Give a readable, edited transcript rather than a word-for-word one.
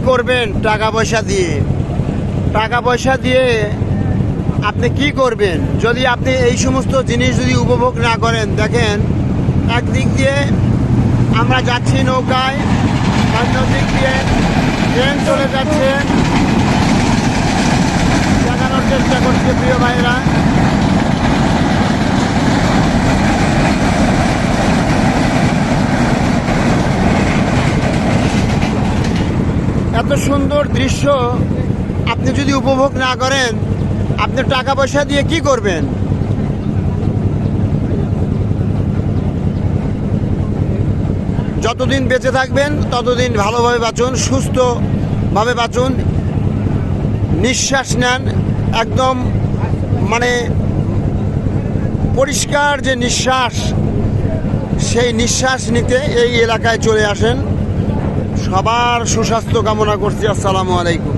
করবেন টাকা পয়সা দিয়ে? টাকা পয়সা দিয়ে আপনি কি করবেন যদি আপনি এই সমস্ত জিনিস যদি উপভোগ না করেন? দেখেন, একদিক দিয়ে আমরা যাচ্ছি নৌকায়, অন্য দিক দিয়ে ট্রেন চলে যাচ্ছে। দেখানোর চেষ্টা করছে প্রিয় ভাইরা। এত সুন্দর দৃশ্য আপনি যদি উপভোগ না করেন, আপনি টাকা পয়সা দিয়ে কি করবেন? যতদিন বেঁচে থাকবেন ততদিন ভালোভাবে বাঁচুন, সুস্থভাবে বাঁচুন, নিঃশ্বাস নেন একদম মানে পরিষ্কার যে নিঃশ্বাস, সেই নিঃশ্বাস নিতে এই এলাকায় চলে আসেন। সবার সুস্বাস্থ্য কামনা করছি। আসসালামু আলাইকুম।